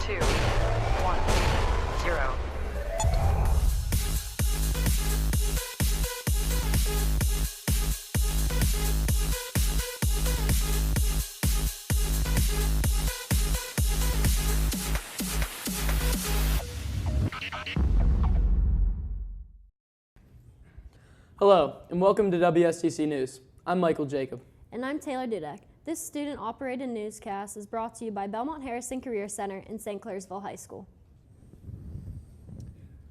2, 1, 0. Hello, and welcome to WSTC News. I'm Michael Jacob. And I'm Taylor Dudek. This student-operated newscast is brought to you by Belmont-Harrison Career Center in St. Clairsville High School.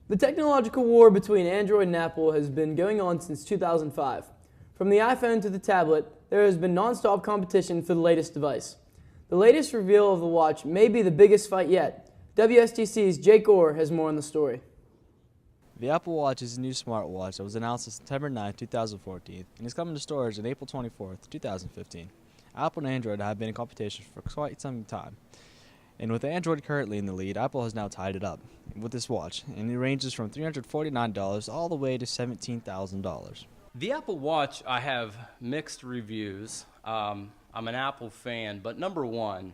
The technological war between Android and Apple has been going on since 2005. From the iPhone to the tablet, there has been non-stop competition for the latest device. The latest reveal of the watch may be the biggest fight yet. WSTC's Jake Orr has more on the story. The Apple Watch is a new smartwatch that was announced on September 9, 2014, and is coming to stores on April 24, 2015. Apple and Android have been in competition for quite some time, and with Android currently in the lead, Apple has now tied it up with this watch, and it ranges from $349 all the way to $17,000. The Apple Watch, I have mixed reviews. I'm an Apple fan, but number one,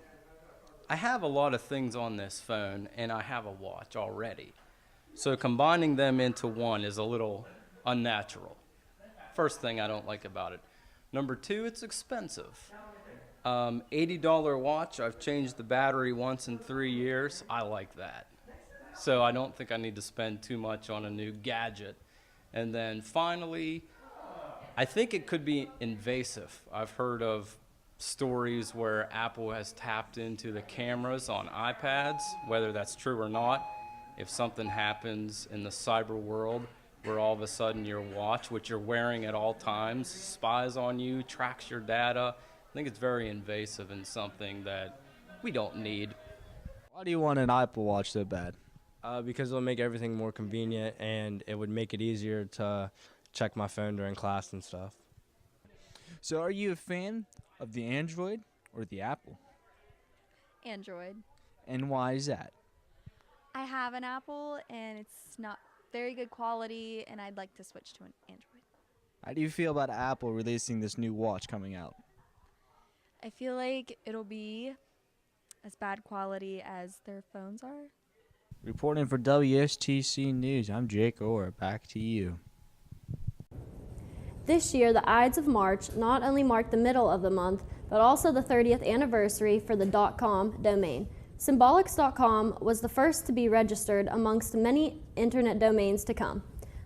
I have a lot of things on this phone, and I have a watch already. So combining them into one is a little unnatural. First thing I don't like about it. Number two, it's expensive. $80 watch, I've changed the battery once in 3 years. I like that. So I don't think I need to spend too much on a new gadget. And then finally, I think it could be invasive. I've heard of stories where Apple has tapped into the cameras on iPads, whether that's true or not. If something happens in the cyber world where all of a sudden your watch, which you're wearing at all times, spies on you, tracks your data, I think it's very invasive and something that we don't need. Why do you want an Apple Watch so bad? Because it'll make everything more convenient and it would make it easier to check my phone during class and stuff. So are you a fan of the Android or the Apple? Android. And why is that? I have an Apple and it's not very good quality and I'd like to switch to an Android. How do you feel about Apple releasing this new watch coming out? I feel like it'll be as bad quality as their phones are. Reporting for WSTC News, I'm Jake Orr. Back to you. This year, the Ides of March not only mark the middle of the month, but also the 30th anniversary for the .com domain. Symbolics.com was the first to be registered amongst many internet domains to come.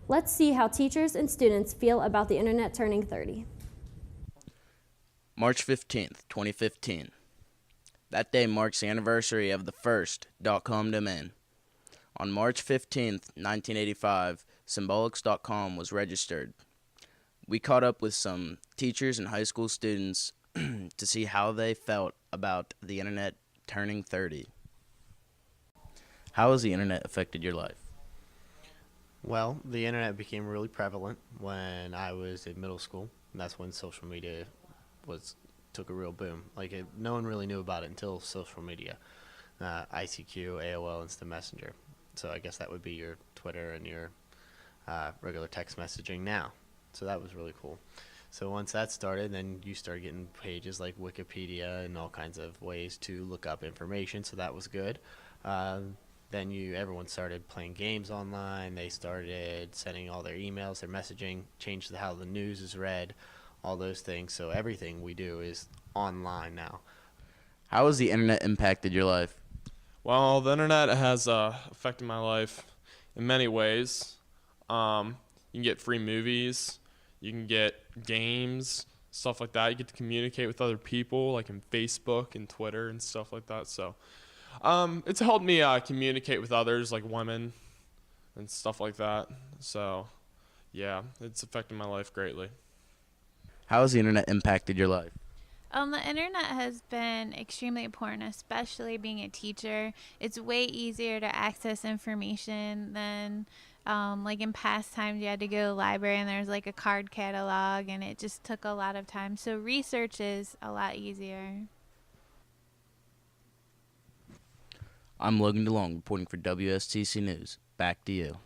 Let's see how teachers and students feel about the internet turning 30. March 15th, 2015. That day marks the anniversary of the first .com domain. On March 15th, 1985, Symbolics.com was registered. We caught up with some teachers and high school students to see how they felt about the internet turning 30. How has the internet affected your life? Well, the internet became really prevalent when I was in middle school. And that's when social media took a real boom. No one really knew about it until social media, ICQ, AOL, Instant Messenger. So I guess that would be your Twitter and your regular text messaging now. So that was really cool. So once that started, then you started getting pages like Wikipedia and all kinds of ways to look up information, so that was good. Then everyone started playing games online. They started sending all their emails, their messaging, changed how the news is read, all those things. So everything we do is online now. How has the internet impacted your life? Well, the internet has affected my life in many ways. You can get free movies. You can get games, stuff like that. You get to communicate with other people, like in Facebook and Twitter and stuff like that. So it's helped me communicate with others, like women and stuff like that. So, yeah, it's affected my life greatly. How has the internet impacted your life? The internet has been extremely important, especially being a teacher. It's way easier to access information than like in past times you had to go to the library and there's like a card catalog and it just took a lot of time. So research is a lot easier. I'm Logan DeLong reporting for WSTC News. Back to you.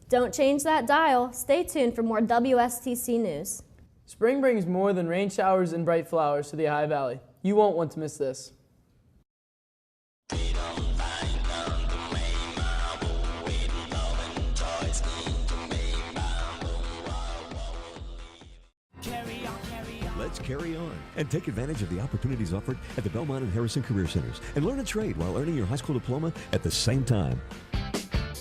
Don't change that dial. Stay tuned for more WSTC News. Spring brings more than rain showers and bright flowers to the High Valley. You won't want to miss this. carry on and take advantage of the opportunities offered at the Belmont-Harrison Career Centers and learn a trade while earning your high school diploma at the same time.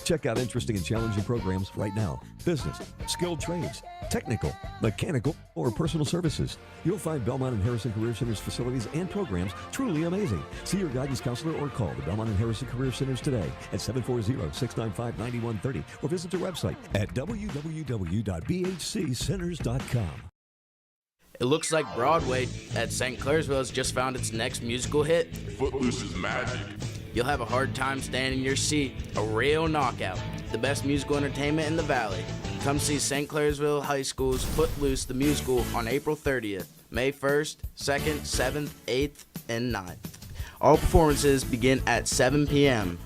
Check out interesting and challenging programs right now. Business, skilled trades, technical, mechanical, or personal services. You'll find Belmont and Harrison Career Centers facilities and programs truly amazing. See your guidance counselor or call the Belmont and Harrison Career Centers today at 740-695-9130 or visit their website at www.bhccenters.com. It looks like Broadway at St. Clairsville has just found its next musical hit. Footloose is magic. You'll have a hard time staying in your seat. A real knockout. The best musical entertainment in the Valley. Come see St. Clairsville High School's Footloose the Musical on April 30th, May 1st, 2nd, 7th, 8th, and 9th. All performances begin at 7 p.m.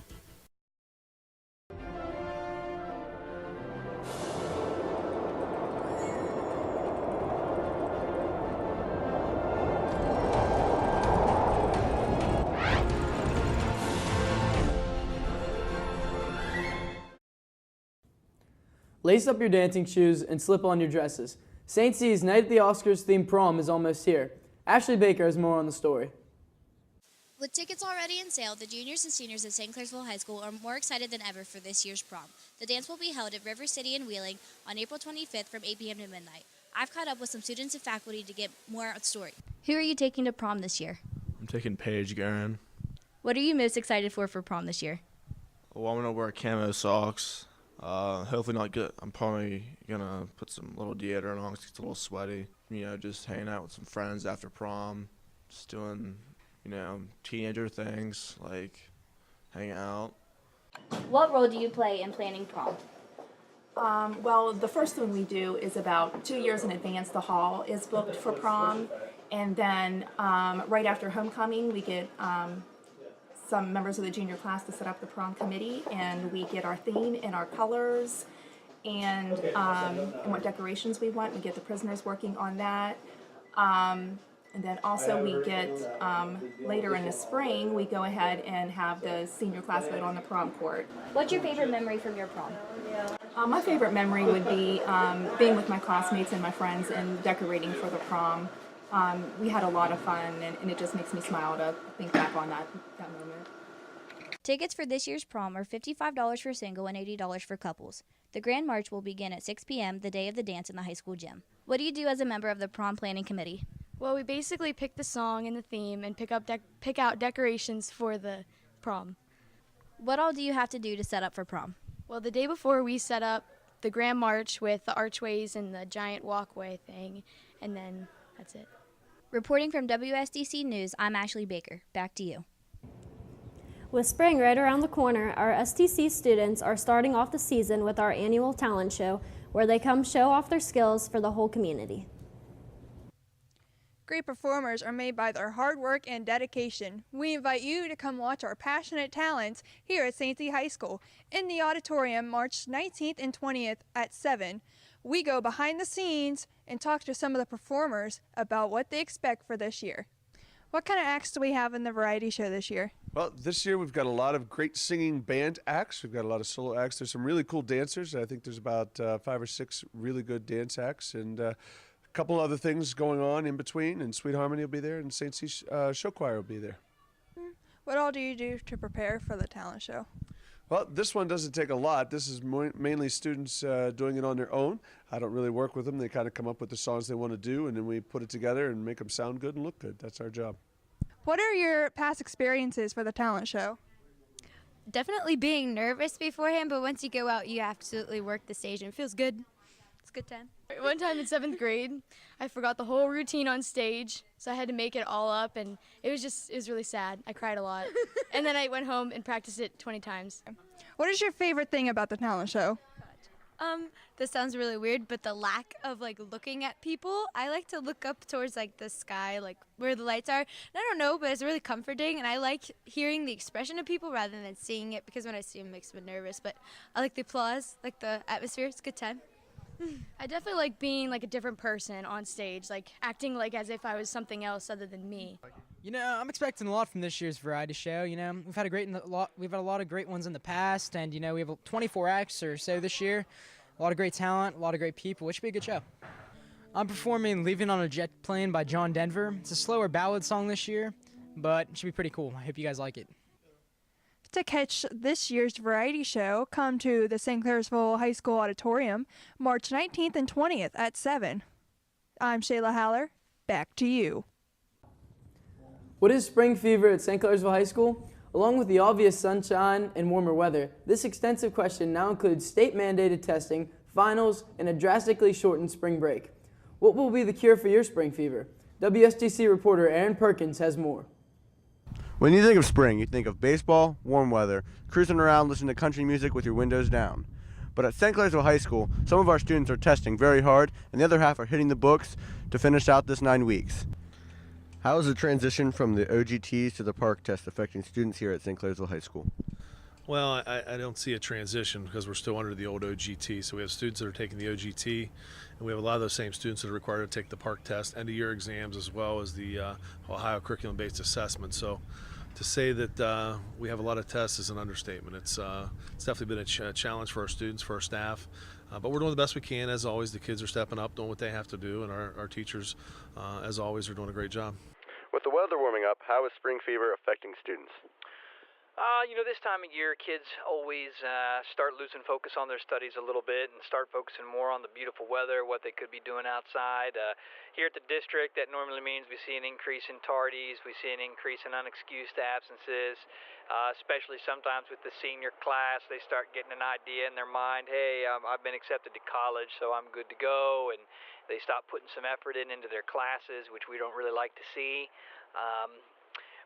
Lace up your dancing shoes and slip on your dresses. St. C's Night at the Oscars themed prom is almost here. Ashley Baker has more on the story. With tickets already in sale, the juniors and seniors at St. Clairsville High School are more excited than ever for this year's prom. The dance will be held at River City in Wheeling on April 25th from 8 p.m. to midnight. I've caught up with some students and faculty to get more on the story. Who are you taking to prom this year? I'm taking Paige Garin. What are you most excited for prom this year? Well, I'm going to wear camo socks. Hopefully not good. I'm probably going to put some little deodorant on because it's a little sweaty. You know, just hanging out with some friends after prom. Just doing, you know, teenager things like hanging out. What role do you play in planning prom? Well, the first thing we do is about 2 years in advance, the hall is booked for prom. And then right after homecoming, we get some members of the junior class to set up the prom committee, and we get our theme and our colors and what decorations we want. We get the prisoners working on that. And then also we get, later in the spring, we go ahead and have the senior class vote on the prom court. What's your favorite memory from your prom? My favorite memory would be being with my classmates and my friends and decorating for the prom. We had a lot of fun, and it just makes me smile to think back on that moment. Tickets for this year's prom are $55 for single and $80 for couples. The Grand March will begin at 6 p.m. the day of the dance in the high school gym. What do you do as a member of the prom planning committee? Well, we basically pick the song and the theme and pick out decorations for the prom. What all do you have to do to set up for prom? Well, the day before we set up the Grand March with the archways and the giant walkway thing, and then that's it. Reporting from WSTC News, I'm Ashley Baker. Back to you. With spring right around the corner, our STC students are starting off the season with our annual talent show, where they come show off their skills for the whole community. Great performers are made by their hard work and dedication. We invite you to come watch our passionate talents here at St. C High School in the auditorium March 19th and 20th at 7. We go behind the scenes and talk to some of the performers about what they expect for this year. What kind of acts do we have in the variety show this year? Well, this year we've got a lot of great singing band acts. We've got a lot of solo acts. There's some really cool dancers. I think there's about 5 or 6 really good dance acts, and a couple other things going on in between. And Sweet Harmony will be there, and St. C Show Choir will be there. What all do you do to prepare for the talent show? Well, this one doesn't take a lot. This is mainly students doing it on their own. I don't really work with them. They kind of come up with the songs they want to do, and then we put it together and make them sound good and look good. That's our job. What are your past experiences for the talent show? Definitely being nervous beforehand, but once you go out, you absolutely work the stage, and it feels good. It's a good time. One time in 7th grade, I forgot the whole routine on stage, so I had to make it all up, and it was really sad. I cried a lot. And then I went home and practiced it 20 times. What is your favorite thing about the talent show? This sounds really weird, but the lack of looking at people. I like to look up towards the sky, where the lights are. And I don't know, but it's really comforting, and I like hearing the expression of people rather than seeing it, because when I see them it makes me nervous. But I like the applause, the atmosphere. It's a good time. I definitely like being a different person on stage, acting as if I was something else other than me. You know, I'm expecting a lot from this year's variety show. You know, we've had a lot of great ones in the past, and we have 24 acts or so this year. A lot of great talent, a lot of great people. It should be a good show. I'm performing Leaving on a Jet Plane by John Denver. It's a slower ballad song this year, but it should be pretty cool. I hope you guys like it. To catch this year's variety show, come to the St. Clairsville High School Auditorium March 19th and 20th at 7. I'm Shayla Haller. Back to you. What is spring fever at St. Clairsville High School? Along with the obvious sunshine and warmer weather, this extensive question now includes state-mandated testing, finals, and a drastically shortened spring break. What will be the cure for your spring fever? WSTC reporter Aaron Perkins has more. When you think of spring, you think of baseball, warm weather, cruising around listening to country music with your windows down. But at St. Clairsville High School, some of our students are testing very hard, and the other half are hitting the books to finish out this 9 weeks. How is the transition from the OGTs to the park test affecting students here at St. Clairsville High School? Well, I don't see a transition because we're still under the old OGT. So we have students that are taking the OGT, and we have a lot of those same students that are required to take the park test, end-of-year exams, as well as the Ohio curriculum-based assessment. So to say that we have a lot of tests is an understatement. It's definitely been a challenge for our students, for our staff, but we're doing the best we can. As always, the kids are stepping up, doing what they have to do, and our teachers, as always, are doing a great job. With the weather warming up, how is spring fever affecting students? This time of year, kids always start losing focus on their studies a little bit and start focusing more on the beautiful weather, what they could be doing outside. Here at the district, that normally means we see an increase in tardies, we see an increase in unexcused absences, especially sometimes with the senior class. They start getting an idea in their mind, hey, I've been accepted to college, so I'm good to go, and they stop putting some effort into their classes, which we don't really like to see.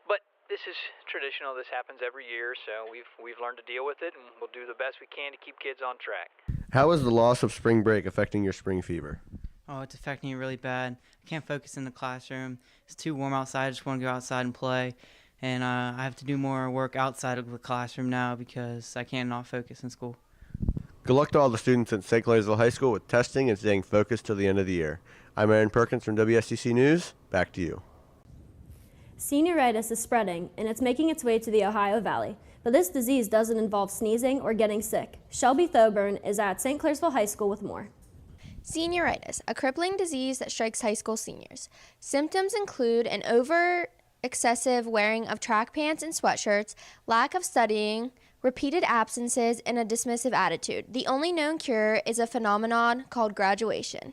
But this is traditional. This happens every year, so we've learned to deal with it, and we'll do the best we can to keep kids on track. How is the loss of spring break affecting your spring fever? Oh, it's affecting me really bad. I can't focus in the classroom. It's too warm outside. I just want to go outside and play. And I have to do more work outside of the classroom now because I cannot focus in school. Good luck to all the students at St. Clairsville High School with testing and staying focused till the end of the year. I'm Aaron Perkins from WSTC News. Back to you. Senioritis is spreading, and it's making its way to the Ohio Valley. But this disease doesn't involve sneezing or getting sick. Shelby Thoburn is at St. Clairsville High School with more. Senioritis, a crippling disease that strikes high school seniors. Symptoms include an excessive wearing of track pants and sweatshirts, lack of studying, repeated absences, and a dismissive attitude. The only known cure is a phenomenon called graduation.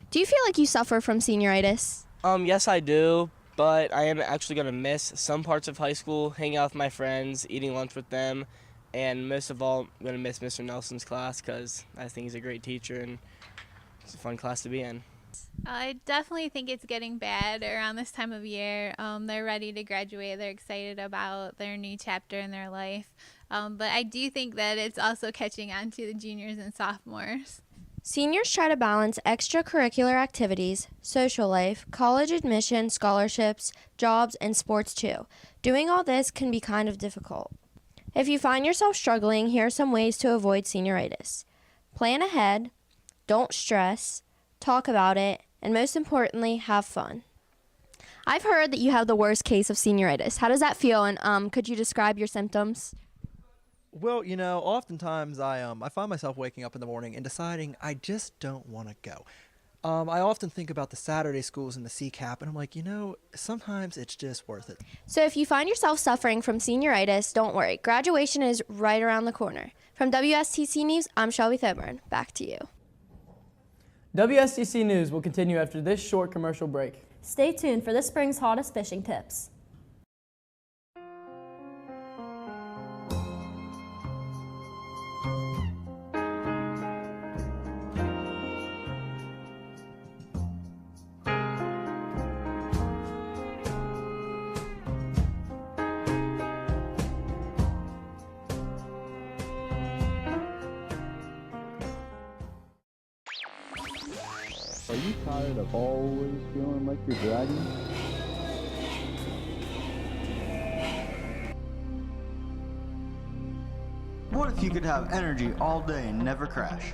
Do you feel like you suffer from senioritis? Yes, I do. But I am actually going to miss some parts of high school, hanging out with my friends, eating lunch with them, and most of all, I'm going to miss Mr. Nelson's class because I think he's a great teacher and it's a fun class to be in. I definitely think it's getting bad around this time of year. They're ready to graduate. They're excited about their new chapter in their life. But I do think that it's also catching on to the juniors and sophomores. Seniors try to balance extracurricular activities, social life, college admission, scholarships, jobs, and sports too. Doing all this can be kind of difficult. If you find yourself struggling, here are some ways to avoid senioritis. Plan ahead, don't stress, talk about it, and most importantly, have fun. I've heard that you have the worst case of senioritis. How does that feel, and could you describe your symptoms? Well, oftentimes I find myself waking up in the morning and deciding I just don't want to go. I often think about the Saturday schools and the CCAP, and I'm like, sometimes it's just worth it. So if you find yourself suffering from senioritis, don't worry. Graduation is right around the corner. From WSTC News, I'm Shelby Thoburn. Back to you. WSTC News will continue after this short commercial break. Stay tuned for this spring's hottest fishing tips. Are you tired of always feeling like you're dragging? What if you could have energy all day and never crash?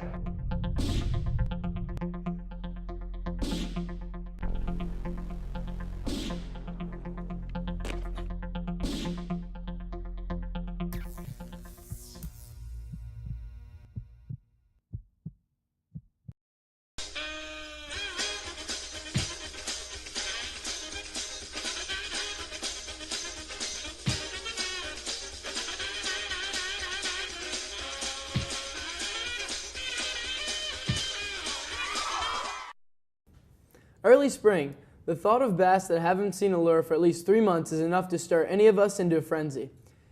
Early spring, the thought of bass that haven't seen a lure for at least 3 months is enough to stir any of us into a frenzy.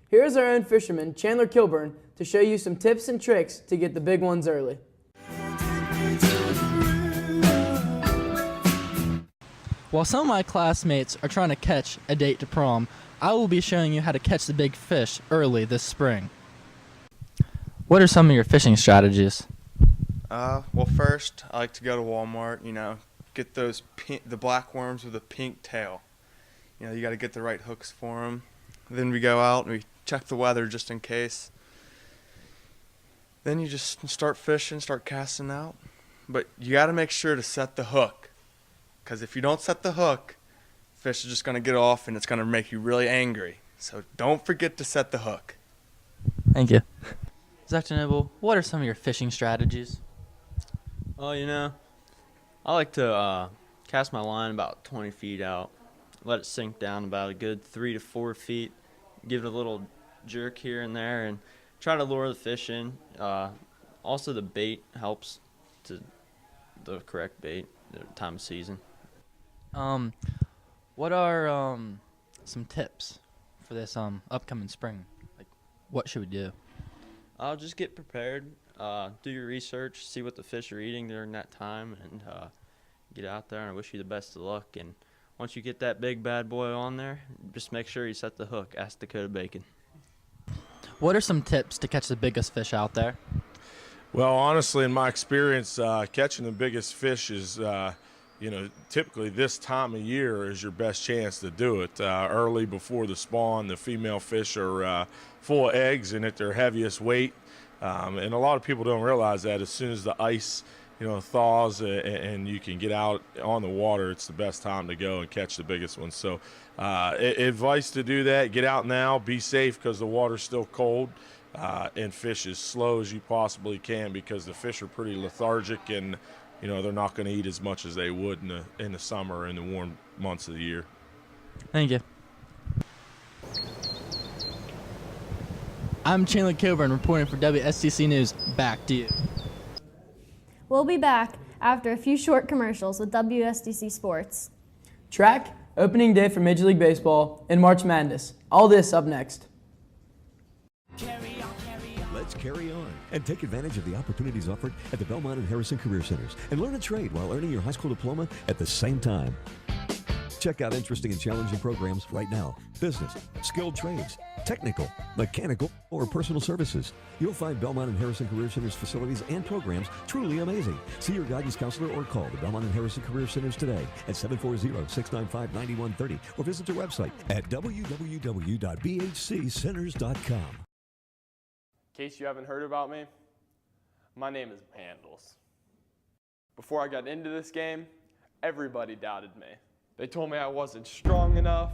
Here is our own fisherman, Chandler Kilburn, to show you some tips and tricks to get the big ones early. While some of my classmates are trying to catch a date to prom, I will be showing you how to catch the big fish early this spring. What are some of your fishing strategies? Well, first, I like to go to Walmart, get those the black worms with a pink tail. You got to get the right hooks for them. Then we go out and we check the weather just in case. Then you just start fishing, start casting out. But you got to make sure to set the hook. Because if you don't set the hook, fish is just going to get off and it's going to make you really angry. So don't forget to set the hook. Thank you. Dr. Nibble, what are some of your fishing strategies? Oh, I like to cast my line about 20 feet out, let it sink down about a good 3 to 4 feet, give it a little jerk here and there, and try to lure the fish in. Also, the bait helps, to the correct bait, the time of season. What are some tips for this upcoming spring? Like, what should we do? I'll just get prepared, do your research, see what the fish are eating during that time, and get out there, and I wish you the best of luck. And once you get that big bad boy on there, just make sure you set the hook. Ask Dakota Bacon. What are some tips to catch the biggest fish out there? Well, honestly, in my experience, catching the biggest fish is, typically this time of year is your best chance to do it. Early before the spawn, the female fish are full of eggs and at their heaviest weight. And a lot of people don't realize that as soon as the ice, thaws and you can get out on the water, it's the best time to go and catch the biggest ones. So advice to do that, get out now, be safe because the water's still cold, and fish as slow as you possibly can because the fish are pretty lethargic and, they're not going to eat as much as they would in the summer and the warm months of the year. Thank you. I'm Chandler Kilburn reporting for WSTC News. Back to you. We'll be back after a few short commercials with WSTC Sports. Track, opening day for Major League Baseball, and March Madness. All this up next. Let's carry on and take advantage of the opportunities offered at the Belmont-Harrison Career Centers and learn a trade while earning your high school diploma at the same time. Check out interesting and challenging programs right now. Business, skilled trades, technical, mechanical, or personal services. You'll find Belmont-Harrison Career Centers facilities and programs truly amazing. See your guidance counselor or call the Belmont-Harrison Career Centers today at 740-695-9130 or visit their website at www.bhccenters.com. In case you haven't heard about me, my name is Handles. Before I got into this game, everybody doubted me. They told me I wasn't strong enough,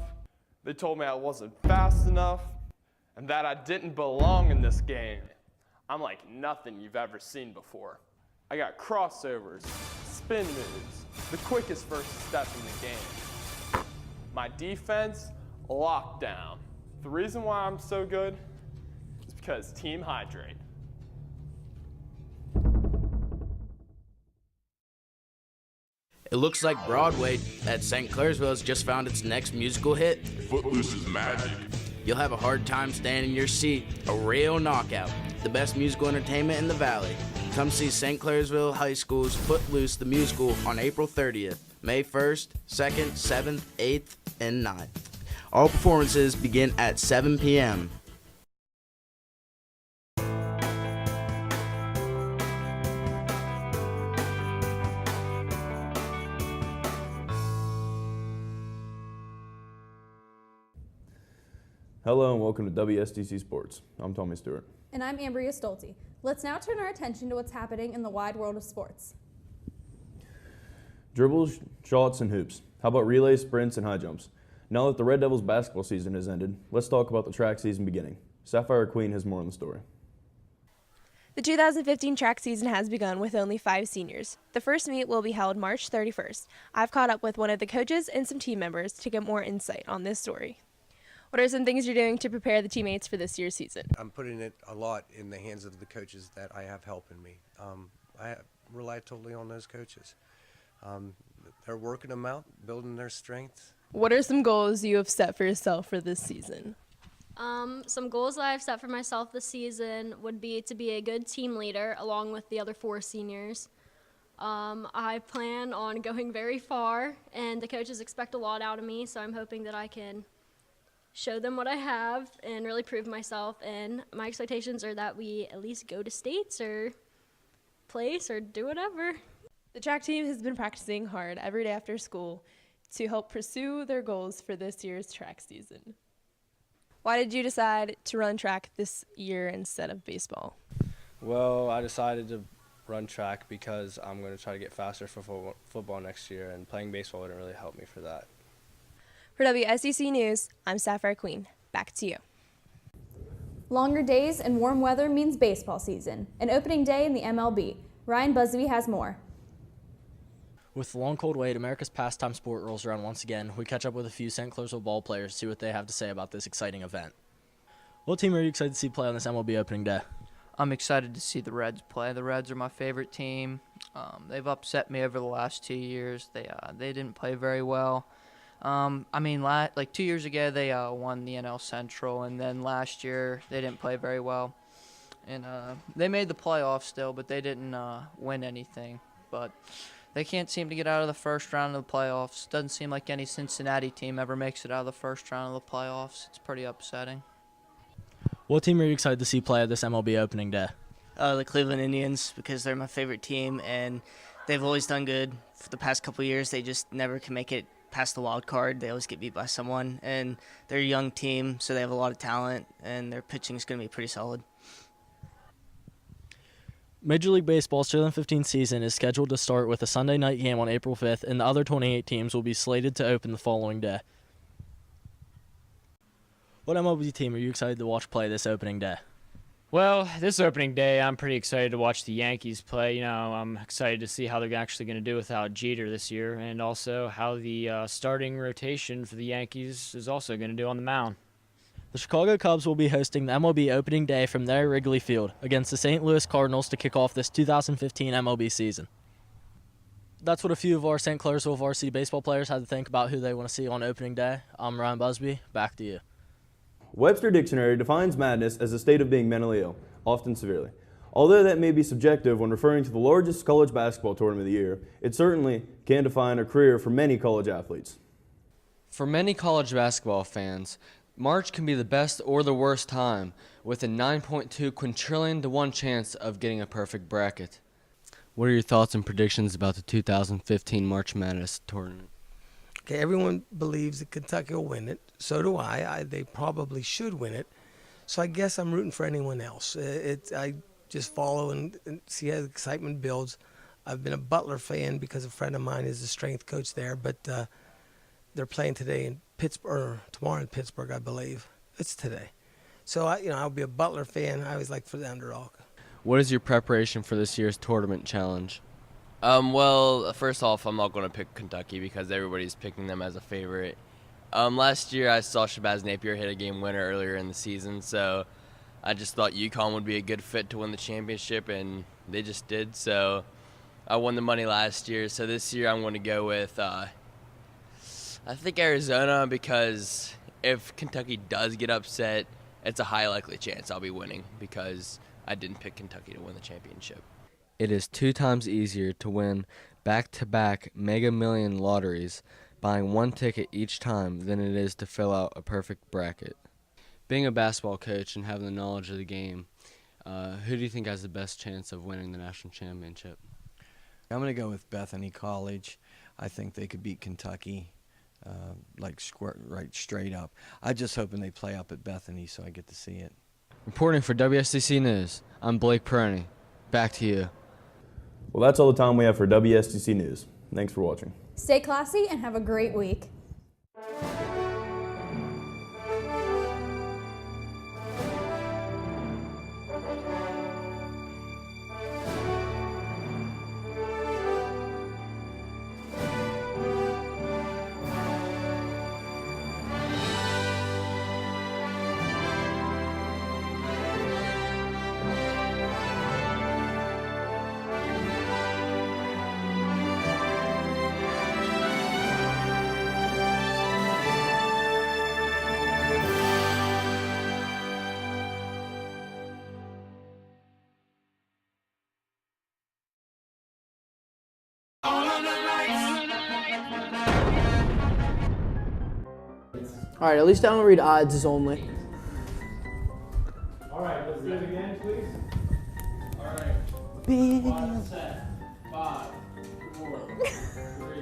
they told me I wasn't fast enough, and that I didn't belong in this game. I'm like nothing you've ever seen before. I got crossovers, spin moves, the quickest first step in the game. My defense, lockdown. The reason why I'm so good is because Team Hydrate. It looks like Broadway at St. Clairsville has just found its next musical hit. Footloose is magic. You'll have a hard time staying in your seat. A real knockout. The best musical entertainment in the Valley. Come see St. Clairsville High School's Footloose the Musical on April 30th, May 1st, 2nd, 7th, 8th, and 9th. All performances begin at 7 p.m. Hello and welcome to WSTC Sports. I'm Tommy Stewart. And I'm Ambria Stolte. Let's now turn our attention to what's happening in the wide world of sports. Dribbles, shots, and hoops. How about relays, sprints, and high jumps? Now that the Red Devils basketball season has ended, let's talk about the track season beginning. Sapphire Queen has more on the story. The 2015 track season has begun with only 5 seniors. The first meet will be held March 31st. I've caught up with one of the coaches and some team members to get more insight on this story. What are some things you're doing to prepare the teammates for this year's season? I'm putting it a lot in the hands of the coaches that I have helping me. I rely totally on those coaches. They're working them out, building their strength. What are some goals you have set for yourself for this season? Some goals that I've set for myself this season would be to be a good team leader along with the other 4 seniors. I plan on going very far, and the coaches expect a lot out of me, so I'm hoping that I can show them what I have and really prove myself. And my expectations are that we at least go to states or place or do whatever. The track team has been practicing hard every day after school to help pursue their goals for this year's track season. Why did you decide to run track this year instead of baseball? Well, I decided to run track because I'm going to try to get faster for football next year, and playing baseball wouldn't really help me for that. For WSTC News, I'm Sapphire Queen. Back to you. Longer days and warm weather means baseball season. An opening day in the MLB. Ryan Busby has more. With the long cold wait, America's pastime sport rolls around once again. We catch up with a few St. Clairsville ball players, see what they have to say about this exciting event. What team are you excited to see play on this MLB opening day? I'm excited to see the Reds play. The Reds are my favorite team. They've upset me over the last 2 years. They didn't play very well. 2 years ago they won the NL Central, and then last year they didn't play very well. And they made the playoffs still, but they didn't win anything. But they can't seem to get out of the first round of the playoffs. Doesn't seem like any Cincinnati team ever makes it out of the first round of the playoffs. It's pretty upsetting. What team are you excited to see play at this MLB opening day? The Cleveland Indians, because they're my favorite team, and they've always done good for the past couple of years. They just never can make it past the wild card. They always get beat by someone, and they're a young team, so they have a lot of talent, and their pitching is going to be pretty solid. Major League Baseball's 2015 season is scheduled to start with a Sunday night game on April 5th, and the other 28 teams will be slated to open the following day. What MLB team are you excited to watch play this opening day? Well, this opening day, I'm pretty excited to watch the Yankees play. You know, I'm excited to see how they're actually going to do without Jeter this year, and also how the starting rotation for the Yankees is also going to do on the mound. The Chicago Cubs will be hosting the MLB opening day from their Wrigley Field against the St. Louis Cardinals to kick off this 2015 MLB season. That's what a few of our St. Clairsville varsity baseball players had to think about who they want to see on opening day. I'm Ryan Busby. Back to you. Webster Dictionary defines madness as a state of being mentally ill, often severely. Although that may be subjective when referring to the largest college basketball tournament of the year, it certainly can define a career for many college athletes. For many college basketball fans, March can be the best or the worst time, with a 9.2 quintillion to 1 chance of getting a perfect bracket. What are your thoughts and predictions about the 2015 March Madness tournament? Okay, everyone believes that Kentucky will win it. So do I. They probably should win it. So I guess I'm rooting for anyone else. I just follow and see how the excitement builds. I've been a Butler fan because a friend of mine is the strength coach there, but they're playing today in Pittsburgh, or tomorrow in Pittsburgh, I believe. It's today. So I'll be a Butler fan. I always like for the underdog. What is your preparation for this year's tournament challenge? Well, first off, I'm not going to pick Kentucky because everybody's picking them as a favorite. Last year, I saw Shabazz Napier hit a game winner earlier in the season, so I just thought UConn would be a good fit to win the championship, and they just did. So I won the money last year. So this year, I'm going to go with, I think Arizona, because if Kentucky does get upset, it's a high likely chance I'll be winning because I didn't pick Kentucky to win the championship. It is 2 times easier to win back-to-back Mega Million lotteries buying 1 ticket each time than it is to fill out a perfect bracket. Being a basketball coach and having the knowledge of the game, who do you think has the best chance of winning the national championship? I'm going to go with Bethany College. I think they could beat Kentucky, right straight up. I'm just hoping they play up at Bethany so I get to see it. Reporting for WSTC News, I'm Blake Peroni. Back to you. Well, that's all the time we have for WSTC News. Thanks for watching. Stay classy and have a great week. All right, at least I don't read odds only. All right, let's do it again, please. All right. Big. Set. 5, 4, 3.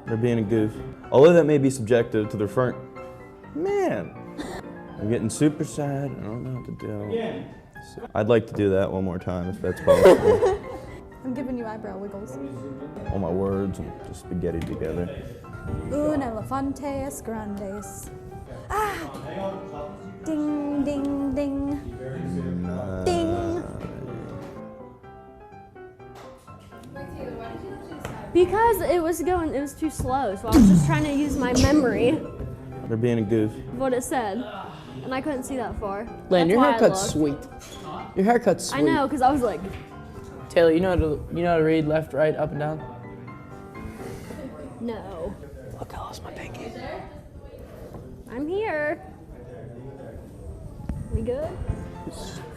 They're being a goof. Although that may be subjective to their front. Man, I'm getting super sad. I don't know what to do. Again. I'd like to do that one more time if that's possible. I'm giving you eyebrow wiggles. All my words and just spaghetti together. Un elefantes grandes. Ah! Ding, ding, ding. Ding. Because it was too slow, so I was just trying to use my memory of They're being a goof. what it said. And I couldn't see that far. Len, That's your why I haircut's looked. sweet. Your haircut's sweet. I know, because I was like, Taylor, you know how to read left, right, up, and down? no. Look, I lost my pinky. I'm here. We good?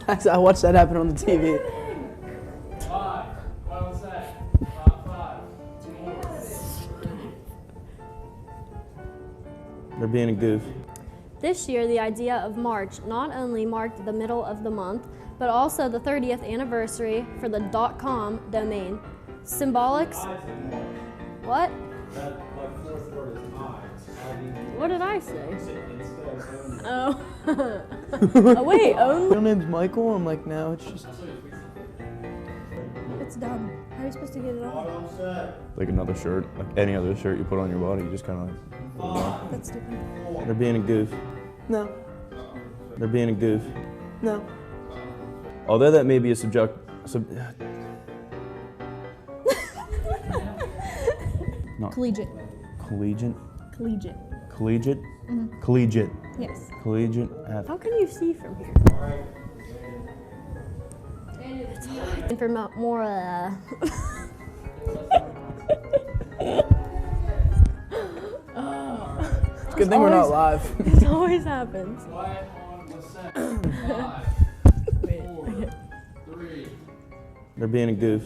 I watched that happen on the TV. 5. Final set. 5, 2 more. They're being a goof. This year, the idea of March not only marked the middle of the month, but also the 30th anniversary for the .com domain. Symbolics. What? That fourth word is eyes. What did I say? Oh. Oh wait, only. Your name's Michael? I'm like, no, it's just. It's dumb. How are you supposed to get it on? Like another shirt, like any other shirt you put on your body, you just kind of like. That's stupid. They're being a goof. No. They're being a goof. No. Although that may be a no. Collegiate. Collegiate. Collegiate. Collegiate. Mhm. Collegiate. Yes. Collegiate. How can you see from here? It's hard. And for more, It's a good thing we're not live. It always happens. Quiet on the set. 5, 4, 3. They're being a goof.